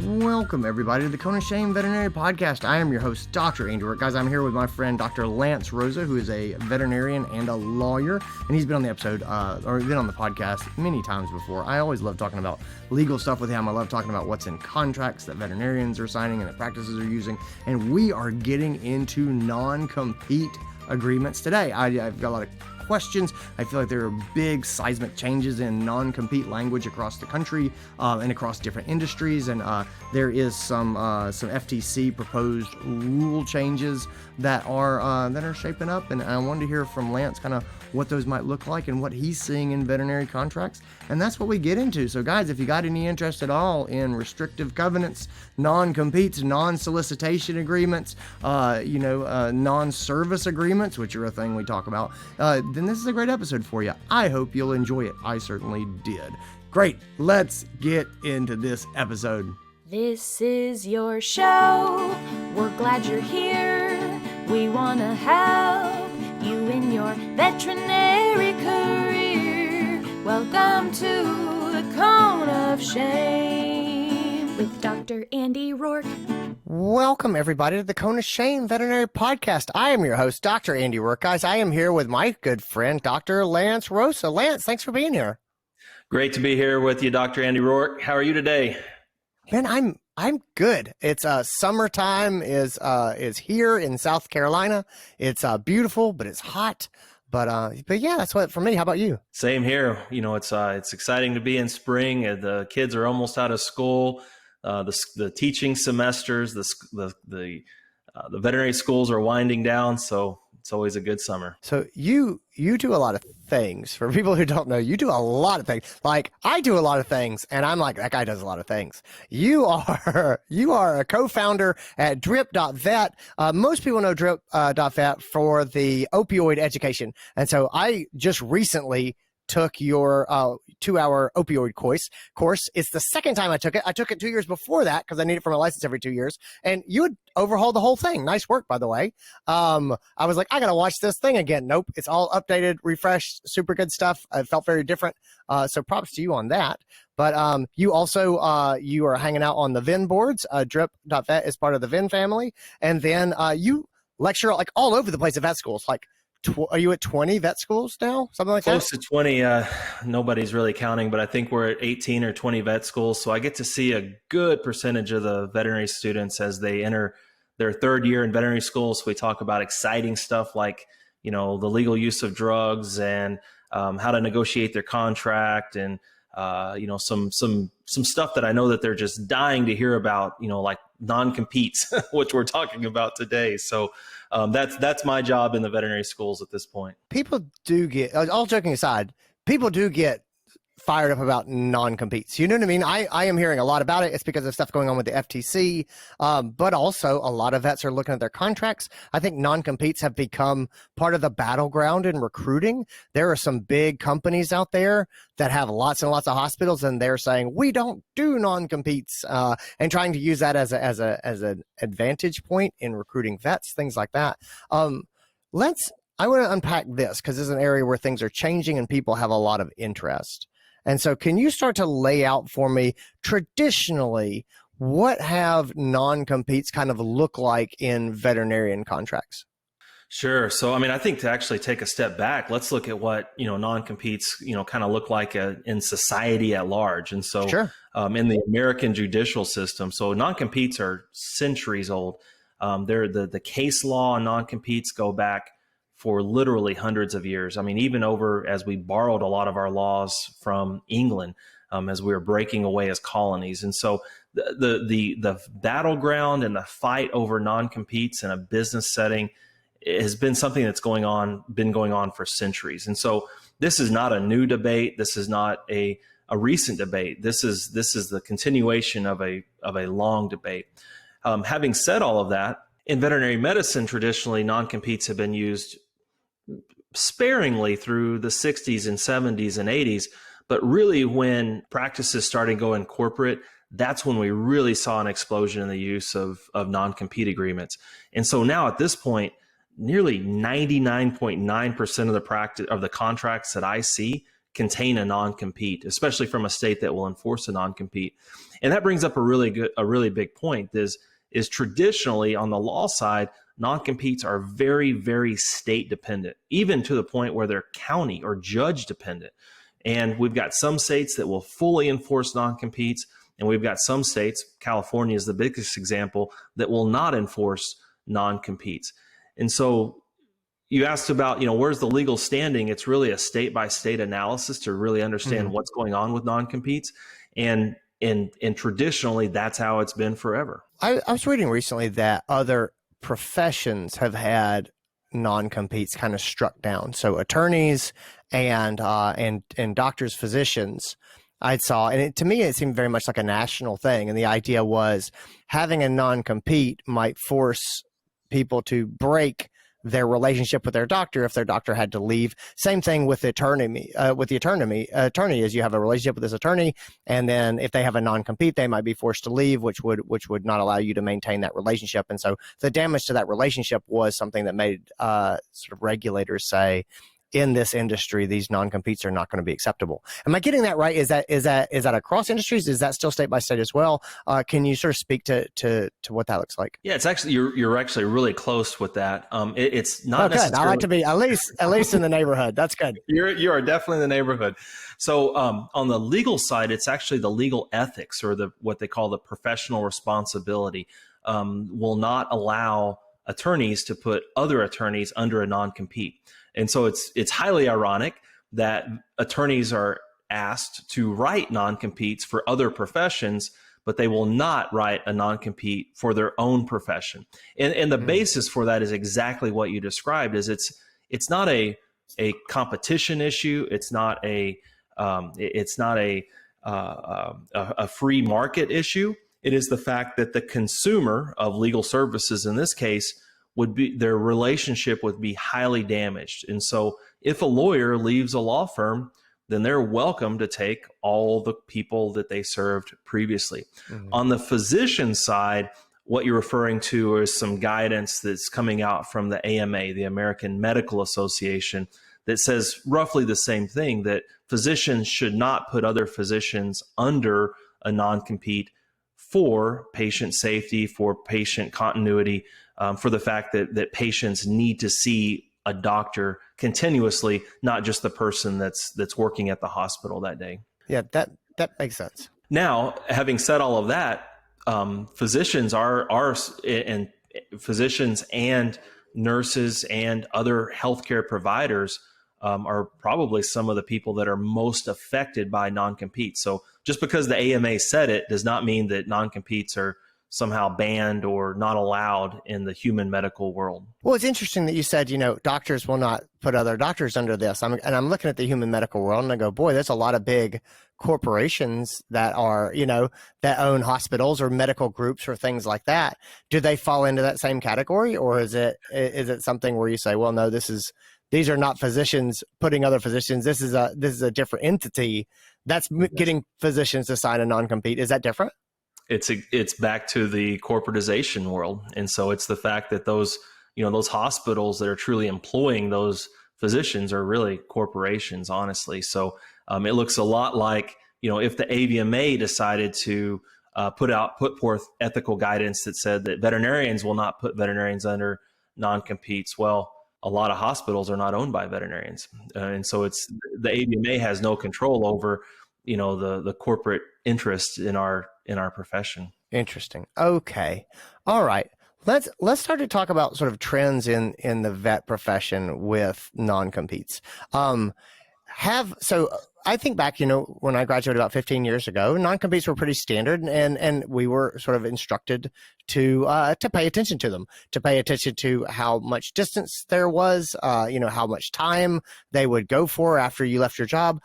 Welcome, everybody, to the Kona Shane Veterinary Podcast. I am your host, DrAndyRoark. Guys, I'm here with my friend, Dr. Lance Roasa, who is a veterinarian and a lawyer, and he's been on the episode, or been on the podcast many times before. I always love talking about legal stuff with him. I love talking about what's in contracts that veterinarians are signing and that practices are using, and we are getting into non-compete agreements today. I've got a lot of questions. I feel like there are big seismic changes in non-compete language across the country and across different industries, and there is some FTC proposed rule changes that are shaping up, and I wanted to hear from Lance kind of what those might look like and what he's seeing in veterinary contracts, and that's what we get into. So guys, if you got any interest at all in restrictive covenants, non-competes, non-solicitation agreements, non-service agreements, which are a thing we talk about, then this is a great episode for you. I hope you'll enjoy it. I certainly did. Great, let's get into this episode. This is your show. We're glad you're here. We want to help you in your veterinary career. Welcome to the Cone of Shame with Dr. DrAndyRoark. Welcome, everybody, to the Kona Shane Veterinary Podcast. I am your host, Dr. DrAndyRoark. Guys, I am here with my good friend, Dr. Lance Roasa. Lance, thanks for being here. Great to be here with you, Dr. DrAndyRoark. How are you today? Man, I'm good. It's summertime is here in South Carolina. It's beautiful, but it's hot. But yeah, that's what for me. How about you? Same here. You know, it's exciting to be in spring. The kids are almost out of school. The teaching semesters, the veterinary schools are winding down, so it's always a good summer. So you do a lot of things. For people who don't know, you do a lot of things. Like I do a lot of things, and I'm like, that guy does a lot of things. You are a co-founder at drip.vet. Most people know drip.vet for the opioid education, and so I just recently took your 2-hour opioid course. It's the second time I took it. I took it 2 years before that because I need it for my license every 2 years. And you would overhaul the whole thing. Nice work, by the way. I was like, I got to watch this thing again. Nope. It's all updated, refreshed, super good stuff. It felt very different. So props to you on that. But you also, you are hanging out on the VIN boards. Drip.vet is part of the VIN family. And then you lecture like all over the place at vet schools. Like, are you at 20 vet schools now? Something like Close that? Close to 20. Nobody's really counting, but I think we're at 18 or 20 vet schools. So I get to see a good percentage of the veterinary students as they enter their third year in veterinary school. So we talk about exciting stuff like, you know, the legal use of drugs and how to negotiate their contract and, some stuff that I know that they're just dying to hear about, like non-competes, which we're talking about today. So that's my job in the veterinary schools at this point. People do get, all joking aside, people do get fired up about non-competes. You know what I mean? I am hearing a lot about it. It's because of stuff going on with the FTC, but also a lot of vets are looking at their contracts. I think non-competes have become part of the battleground in recruiting. There are some big companies out there that have lots and lots of hospitals, and they're saying, we don't do non-competes, and trying to use that as an advantage point in recruiting vets, things like that. I want to unpack this because this is an area where things are changing and people have a lot of interest. And so can you start to lay out for me traditionally what have non-competes kind of look like in veterinarian contracts? Sure. So, I think to actually take a step back, let's look at what, non-competes, kind of look like in society at large. And so Sure. In the American judicial system, so non-competes are centuries old. The case law on non-competes go back for literally hundreds of years. Even over as we borrowed a lot of our laws from England as we were breaking away as colonies. And so the battleground and the fight over non-competes in a business setting has been something that's been going on for centuries. And so this is not a new debate. This is not a recent debate. This is the continuation of a long debate. Having said all of that, in veterinary medicine, traditionally non-competes have been used sparingly through the 60s and 70s and 80s, but really when practices started going corporate, that's when we really saw an explosion in the use of non-compete agreements. And so now at this point, nearly 99.9% of the contracts that I see contain a non-compete, especially from a state that will enforce a non-compete. And that brings up a really big point is traditionally on the law side, non-competes are very, very state dependent, even to the point where they're county or judge dependent. And we've got some states that will fully enforce non-competes, and we've got some states, California is the biggest example, that will not enforce non-competes. And so you asked about, where's the legal standing? It's really a state by state analysis to really understand what's going on with non-competes. And traditionally, that's how it's been forever. I was reading recently that other professions have had non-competes kind of struck down. So attorneys and doctors, physicians, I saw, and to me, it seemed very much like a national thing. And the idea was having a non-compete might force people to break their relationship with their doctor if their doctor had to leave. Same thing with the attorney. Attorney is you have a relationship with this attorney, and then if they have a non-compete, they might be forced to leave, which would not allow you to maintain that relationship. And so the damage to that relationship was something that made sort of regulators say, in this industry, these non-competes are not going to be acceptable. Am I getting that right? Is that across industries? Is that still state by state as well? Can you sort of speak to what that looks like? Yeah, it's actually you're actually really close with that. It's not necessarily. I like to be at least in the neighborhood. That's good. You are definitely in the neighborhood. So on the legal side, it's actually the legal ethics, or what they call the professional responsibility, will not allow attorneys to put other attorneys under a non-compete. And so it's highly ironic that attorneys are asked to write non-competes for other professions, but they will not write a non-compete for their own profession. And the basis for that is exactly what you described. Is it's not a competition issue. It's not a free market issue. It is the fact that the consumer of legal services in this case their relationship would be highly damaged. And so if a lawyer leaves a law firm, then they're welcome to take all the people that they served previously. On the physician side, what you're referring to is some guidance that's coming out from the AMA, the American Medical Association, that says roughly the same thing, that physicians should not put other physicians under a non-compete for patient safety, for patient continuity, for the fact that patients need to see a doctor continuously, not just the person that's working at the hospital that day. Yeah, that makes sense. Now, having said all of that, physicians physicians and nurses and other healthcare providers are probably some of the people that are most affected by non-competes. So just because the AMA said it does not mean that non-competes are somehow banned or not allowed in the human medical world. Well, it's interesting that you said, doctors will not put other doctors under this. I'm looking at the human medical world and I go, boy, there's a lot of big corporations that are, that own hospitals or medical groups or things like that. Do they fall into that same category, or is it something where you say, well, no, these are not physicians putting other physicians. This is a different entity that's getting physicians to sign a non-compete. Is that different? It's back to the corporatization world. And so it's the fact that those hospitals that are truly employing those physicians are really corporations, honestly. So it looks a lot like, if the AVMA decided to put forth ethical guidance that said that veterinarians will not put veterinarians under non-competes. Well, a lot of hospitals are not owned by veterinarians. And so the AVMA has no control over, the corporate interest in our profession. Interesting. Okay. All right. Let's start to talk about sort of trends in the vet profession with non-competes. So I think back, when I graduated about 15 years ago, non-competes were pretty standard, and we were sort of instructed to pay attention to them, to pay attention to how much distance there was, how much time they would go for after you left your job,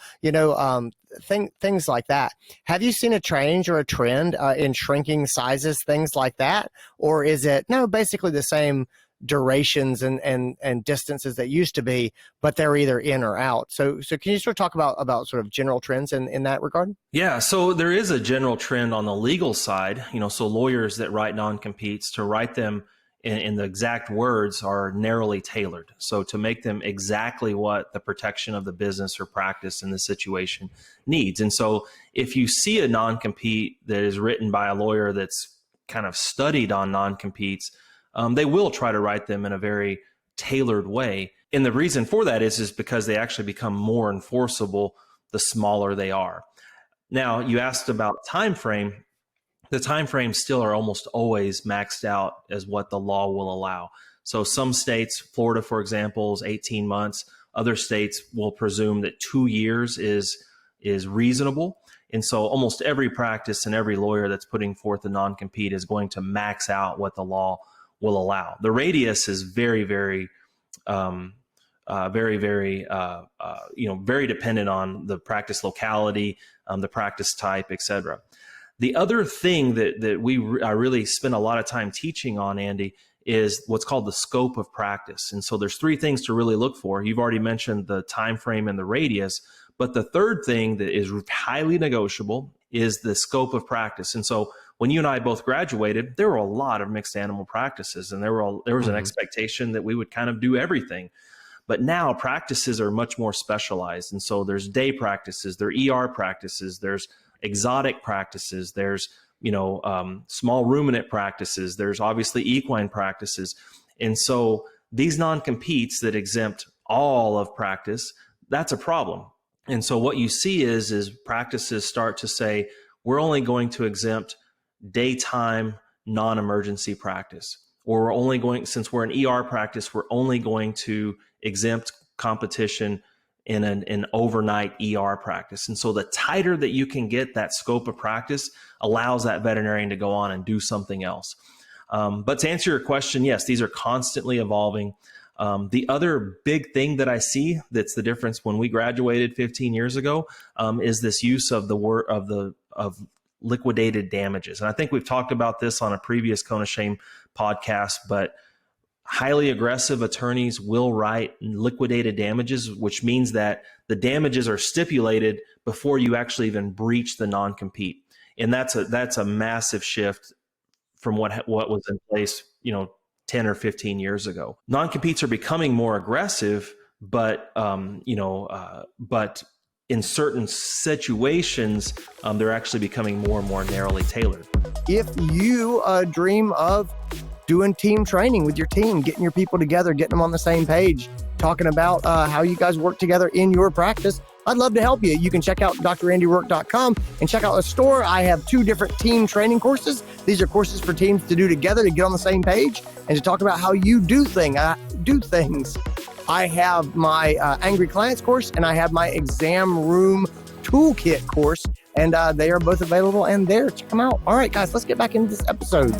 things like that. Have you seen a change or a trend in shrinking sizes, things like that? Or is it, no, basically the same durations and distances that used to be, but they're either in or out? So can you sort of talk about sort of general trends in that regard? Yeah, so there is a general trend on the legal side, so lawyers that write non-competes, to write them and the exact words are narrowly tailored. So to make them exactly what the protection of the business or practice in this situation needs. And so if you see a non-compete that is written by a lawyer that's kind of studied on non-competes, they will try to write them in a very tailored way. And the reason for that is because they actually become more enforceable the smaller they are. Now, you asked about time frame. The time frames still are almost always maxed out as what the law will allow. So some states, Florida, for example, is 18 months. Other states will presume that 2 years is reasonable. And so almost every practice and every lawyer that's putting forth a non-compete is going to max out what the law will allow. The radius is very, very dependent on the practice locality, the practice type, et cetera. The other thing that I really spend a lot of time teaching on, Andy, is what's called the scope of practice. And so there's 3 things to really look for. You've already mentioned the time frame and the radius, but the third thing that is highly negotiable is the scope of practice. And so when you and I both graduated, there were a lot of mixed animal practices, and there was an expectation that we would kind of do everything. But now practices are much more specialized. And so there's day practices, there are ER practices, there's exotic practices, there's small ruminant practices, there's obviously equine practices. And so these non-competes that exempt all of practice, that's a problem. And so what you see is practices start to say, we're only going to exempt daytime non-emergency practice, or we're only going, since we're an ER practice, we're only going to exempt competition in an overnight ER practice. And so the tighter that you can get that scope of practice allows that veterinarian to go on and do something else. But to answer your question, yes, these are constantly evolving. The other big thing that I see that's the difference when we graduated 15 years ago is this use of the word of liquidated damages. And I think we've talked about this on a previous Cone of Shame podcast, but highly aggressive attorneys will write liquidated damages, which means that the damages are stipulated before you actually even breach the non-compete. And that's a massive shift from what was in place, 10 or 15 years ago. Non-competes are becoming more aggressive, but in certain situations, they're actually becoming more and more narrowly tailored. If you dream of doing team training with your team, getting your people together, getting them on the same page, talking about how you guys work together in your practice, I'd love to help you. You can check out DrAndyRoark.com and check out the store. I have 2 different team training courses. These are courses for teams to do together to get on the same page and to talk about how you do things. I have my Angry Clients course and I have my Exam Room Toolkit course, and they are both available and there. Check them out. All right, guys, let's get back into this episode.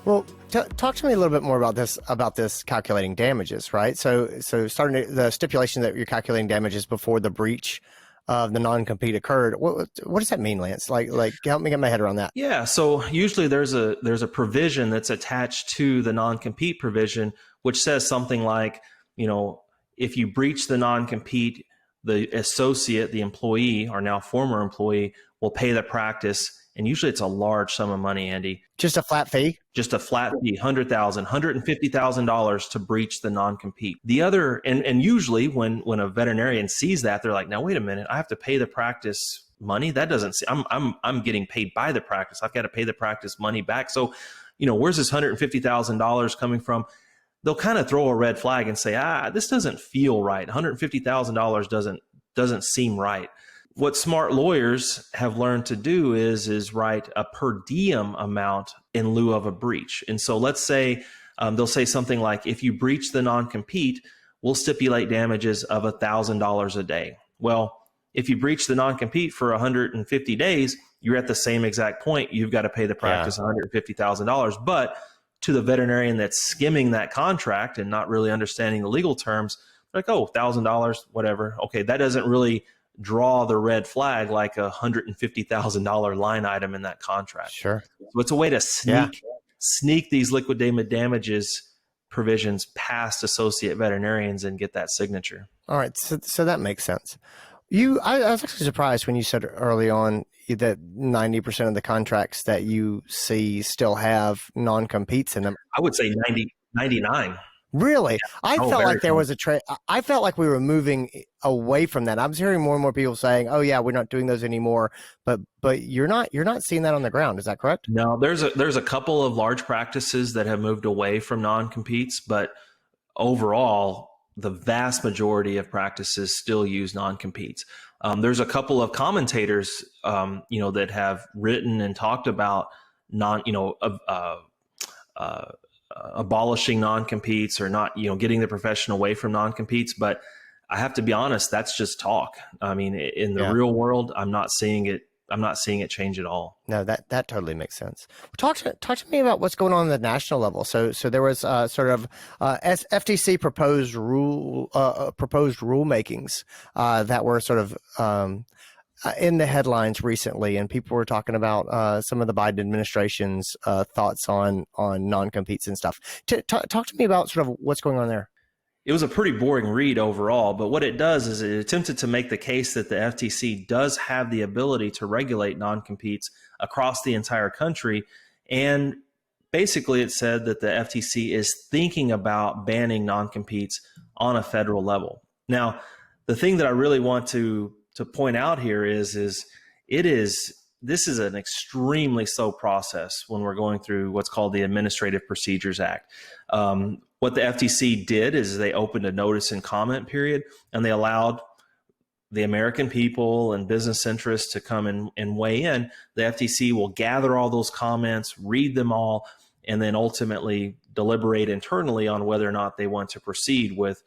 Well, talk to me a little bit more about this calculating damages, right? So starting the stipulation that you're calculating damages before the breach of the non-compete occurred. What does that mean, Lance? Like help me get my head around that. Yeah. So usually there's a provision that's attached to the non-compete provision, which says something like, if you breach the non-compete, the associate, the employee, or now former employee, will pay the practice. And usually it's a large sum of money, Andy. Just a flat fee? Just a flat fee, $100,000, $150,000 to breach the non-compete. The other, and usually when a veterinarian sees that, they're like, now wait a minute, I have to pay the practice money? That doesn't, I'm getting paid by the practice. I've got to pay the practice money back. So, where's this $150,000 coming from? They'll kind of throw a red flag and say, this doesn't feel right. $150,000 doesn't seem right. What smart lawyers have learned to do is write a per diem amount in lieu of a breach. And so let's say they'll say something like, if you breach the non-compete, we'll stipulate damages of $1,000 a day. Well, if you breach the non-compete for 150 days, you're at the same exact point. You've got to pay the practice $150,000. But to the veterinarian that's skimming that contract and not really understanding the legal terms, they're like, $1,000, whatever. Okay, that doesn't really draw the red flag like a $150,000 line item in that contract. Sure. So it's a way to sneak these liquidated damages provisions past associate veterinarians and get that signature. All right. So that makes sense. I was actually surprised when you said early on that 90% of the contracts that you see still have non-competes in them. I would say 99. Really? I Oh, felt very like there was a trade. I felt like we were moving away from that. I was hearing more and more people saying, "Oh yeah, we're not doing those anymore." But you're not seeing that on the ground. Is that correct? No, there's a couple of large practices that have moved away from non-competes, but overall, the vast majority of practices still use non-competes. There's a couple of commentators, that have written and talked about abolishing non-competes or not, getting the profession away from non-competes. But I have to be honest, that's just talk. I mean, in the real world, I'm not seeing it change at all. No, that totally makes sense. Talk to me about what's going on at the national level. So there was sort of FTC proposed rulemakings that were sort of in the headlines recently, and people were talking about some of the Biden administration's thoughts on non-competes and stuff. Talk to me about sort of what's going on there. It was a pretty boring read overall, but what it does is it attempted to make the case that the FTC does have the ability to regulate non-competes across the entire country. And basically it said that the FTC is thinking about banning non-competes on a federal level. Now, the thing that I really want to point out here is this is an extremely slow process when we're going through what's called the Administrative Procedures Act. What the FTC did is they opened a notice and comment period, and they allowed the American people and business interests to come and weigh in. The FTC will gather all those comments, read them all, and then ultimately deliberate internally on whether or not they want to proceed with,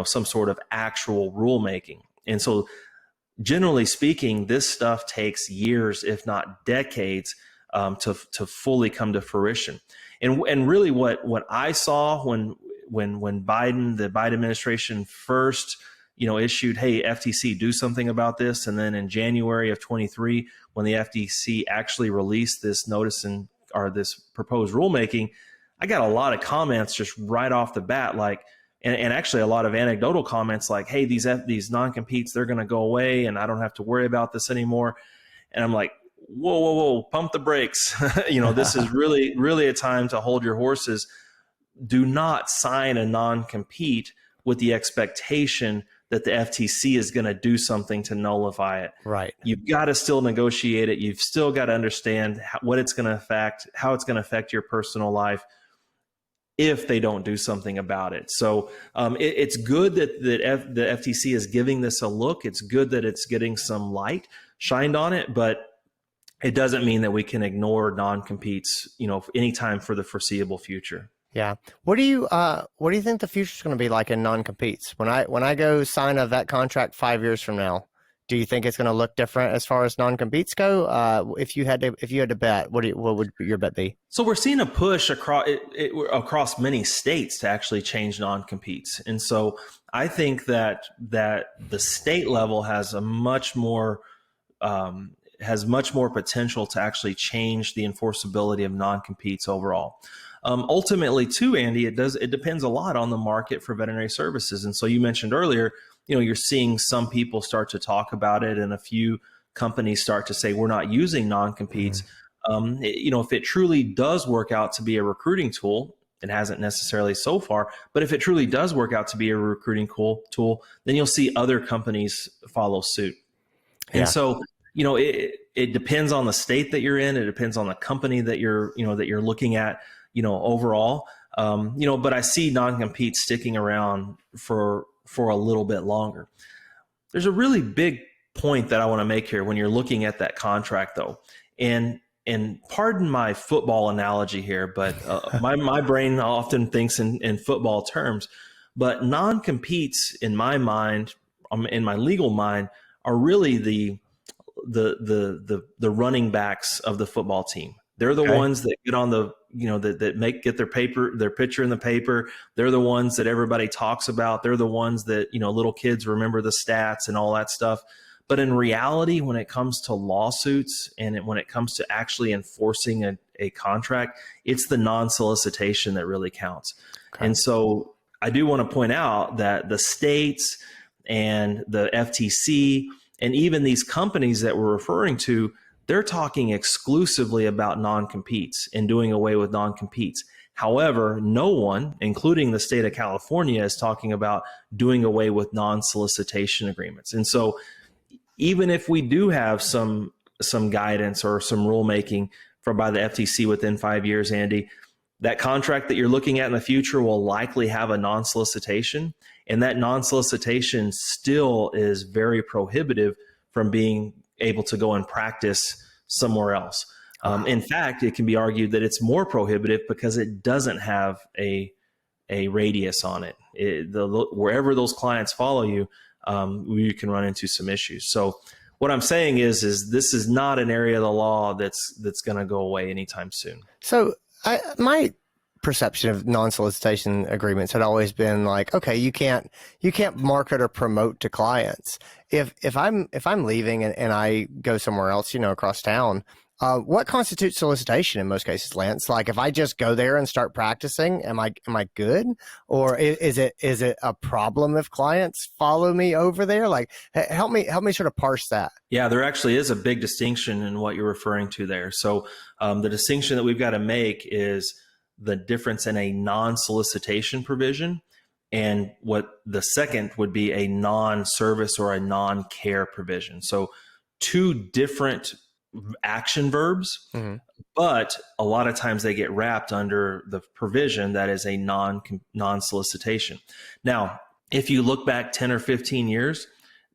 some sort of actual rulemaking. And so generally speaking, this stuff takes years, if not decades, to fully come to fruition. And really what I saw when the Biden administration first, issued, hey, FTC, do something about this. And then in January of 23, when the FTC actually released this notice or this proposed rulemaking, I got a lot of comments just right off the bat, like, and actually a lot of anecdotal comments like, hey, these non-competes, they're going to go away and I don't have to worry about this anymore. And I'm like, whoa, pump the brakes. This is really, really a time to hold your horses. Do not sign a non-compete with the expectation that the FTC is going to do something to nullify it. Right. You've got to still negotiate it. You've still got to understand what it's going to affect, how it's going to affect your personal life if they don't do something about it. So it's good that the FTC is giving this a look. It's good that it's getting some light shined on it, but it doesn't mean that we can ignore non-competes, anytime for the foreseeable future. Yeah. What do you think the future is going to be like in non-competes? When I go sign a vet contract 5 years from now, do you think it's going to look different as far as non-competes go? If you had to bet, what would your bet be? So we're seeing a push across many states to actually change non-competes, and so I think that the state level has much more potential to actually change the enforceability of non-competes overall. Ultimately, too, Andy, it depends a lot on the market for veterinary services. And so you mentioned earlier, you're seeing some people start to talk about it, and a few companies start to say we're not using non-competes. If it truly does work out to be a recruiting tool, it hasn't necessarily so far, but if it truly does work out to be a recruiting tool, then you'll see other companies follow suit. Yeah. And so, it depends on the state that you're in. It depends on the company that you're looking at, overall. But I see non-compete sticking around for a little bit longer. There's a really big point that I want to make here when you're looking at that contract, though. And pardon my football analogy here, but my brain often thinks in football terms. But non-competes, in my mind, in my legal mind, are really the running backs of the football team. They're the ones that get on the, get their picture in the paper. They're the ones that everybody talks about. They're the ones that, little kids remember the stats and all that stuff. But in reality, when it comes to lawsuits and when it comes to actually enforcing a contract, it's the non-solicitation that really counts. Okay. And so I do want to point out that the states and the FTC and even these companies that we're referring to, they're talking exclusively about non-competes and doing away with non-competes. However, no one, including the state of California, is talking about doing away with non-solicitation agreements. And so even if we do have some guidance or some rulemaking by the FTC within 5 years, Andy, that contract that you're looking at in the future will likely have a non-solicitation, and that non-solicitation still is very prohibitive from being able to go and practice somewhere else. In fact, it can be argued that it's more prohibitive because it doesn't have a radius on it. Wherever those clients follow you, you can run into some issues. So what I'm saying is this is not an area of the law that's going to go away anytime soon. So my perception of non-solicitation agreements had always been like, okay, you can't market or promote to clients. If I'm leaving and I go somewhere else, across town, what constitutes solicitation in most cases, Lance? Like if I just go there and start practicing, am I good? Or is it a problem if clients follow me over there? Like help me sort of parse that. Yeah, there actually is a big distinction in what you're referring to there. So the distinction that we've got to make is the difference in a non-solicitation provision and what the second would be a non-service or a non-care provision. So two different action verbs, but a lot of times they get wrapped under the provision that is a non-solicitation. Now, if you look back 10 or 15 years,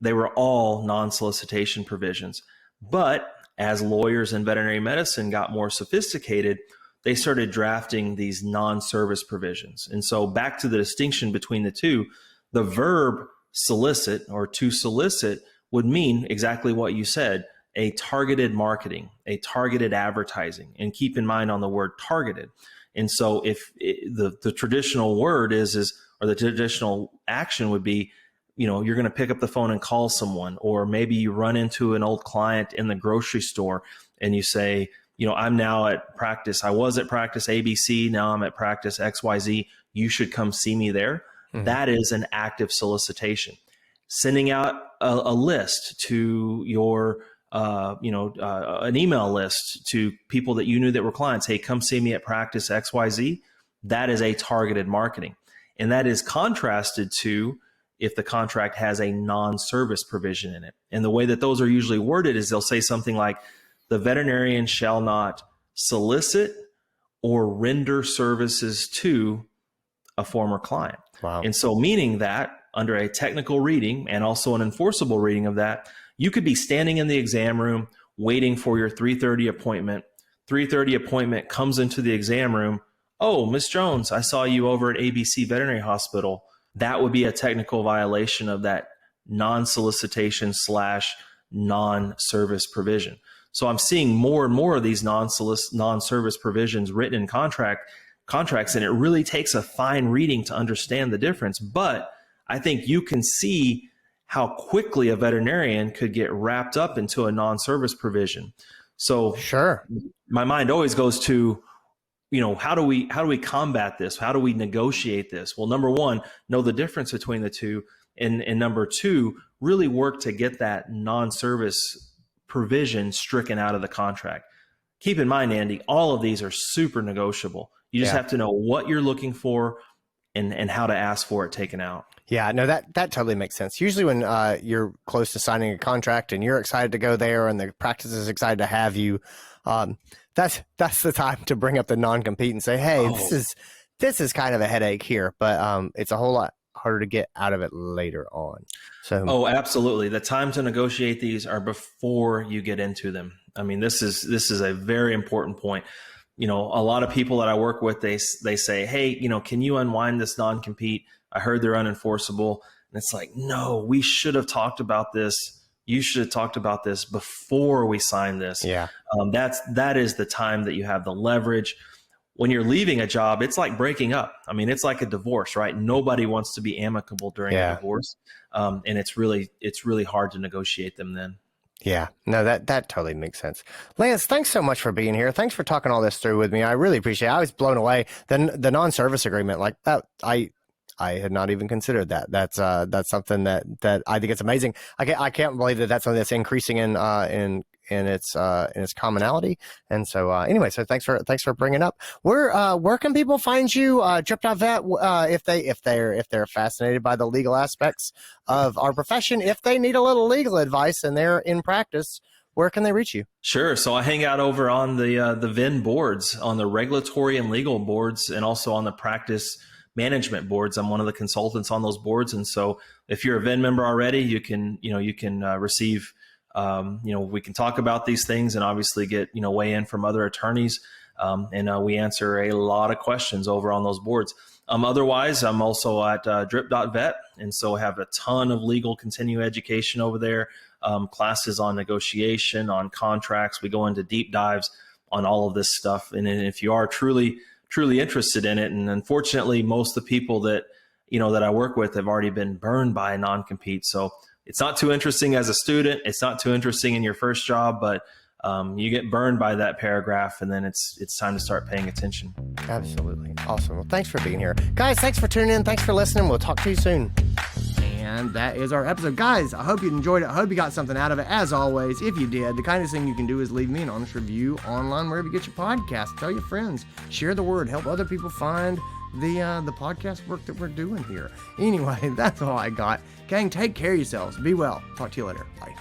they were all non-solicitation provisions. But as lawyers in veterinary medicine got more sophisticated, they started drafting these non-service provisions. And so back to the distinction between the two, the verb solicit or to solicit would mean exactly what you said, a targeted marketing, a targeted advertising, and keep in mind on the word targeted. And so if the traditional word or the traditional action would be, you're going to pick up the phone and call someone, or maybe you run into an old client in the grocery store and you say, I'm now at practice. I was at practice ABC. Now I'm at practice XYZ. You should come see me there. That is an active solicitation. Sending out a list to your an email list to people that you knew that were clients. Hey, come see me at practice XYZ. That is a targeted marketing. And that is contrasted to if the contract has a non-service provision in it. And the way that those are usually worded is they'll say something like, the veterinarian shall not solicit or render services to a former client. Wow. And so meaning that under a technical reading and also an enforceable reading of that, you could be standing in the exam room waiting for your 3:30 appointment. 3:30 appointment comes into the exam room. Oh, Miss Jones, I saw you over at ABC Veterinary Hospital. That would be a technical violation of that non-solicitation / non-service provision. So I'm seeing more and more of these non-service provisions written in contracts, and it really takes a fine reading to understand the difference. But I think you can see how quickly a veterinarian could get wrapped up into a non-service provision. So sure, my mind always goes to, how do we combat this? How do we negotiate this? Well, number one, know the difference between the two. And number two, really work to get that non-service provision stricken out of the contract. Keep in mind, Andy, all of these are super negotiable. You just have to know what you're looking for and how to ask for it taken out. Yeah, no, that totally makes sense. Usually when you're close to signing a contract and you're excited to go there and the practice is excited to have you, that's the time to bring up the non-compete and say, hey, this is kind of a headache here, but it's a whole lot harder to get out of it later on. So absolutely. The time to negotiate these are before you get into them. I mean, this is a very important point. A lot of people that I work with, they say, hey, can you unwind this non-compete? I heard they're unenforceable. And it's like, no, we should have talked about this. You should have talked about this before we signed this. Yeah. That is the time that you have the leverage. When you're leaving a job, it's like breaking up. I mean, it's like a divorce, right? Nobody wants to be amicable during a divorce. And it's really hard to negotiate them then. Yeah, no, that totally makes sense. Lance, thanks so much for being here. Thanks for talking all this through with me. I really appreciate it. I was blown away. The non-service agreement, like that, I I had not even considered that. That's something that I think it's amazing. I can't believe that that's something that's increasing in its commonality. And so anyway, so thanks for bringing it up. Where can people find you, Drip.vet, if they're fascinated by the legal aspects of our profession, if they need a little legal advice and they're in practice, where can they reach you? Sure. So I hang out over on the VIN boards, on the regulatory and legal boards, and also on the practice management boards. I'm one of the consultants on those boards. And so if you're a VIN member already, you can receive, we can talk about these things and obviously get, weigh in from other attorneys. And we answer a lot of questions over on those boards. Otherwise, I'm also at drip.vet. And so I have a ton of legal continuing education over there, classes on negotiation, on contracts. We go into deep dives on all of this stuff. And if you are truly interested in it, and unfortunately, most of the people that I work with have already been burned by a non-compete. So it's not too interesting as a student. It's not too interesting in your first job, but you get burned by that paragraph, and then it's time to start paying attention. Absolutely. Awesome. Well, thanks for being here. Guys, thanks for tuning in. Thanks for listening. We'll talk to you soon. And that is our episode. Guys, I hope you enjoyed it. I hope you got something out of it. As always, if you did, the kindest thing you can do is leave me an honest review online wherever you get your podcast. Tell your friends. Share the word. Help other people find the podcast work that we're doing here. Anyway, that's all I got. Gang, take care of yourselves. Be well. Talk to you later. Bye.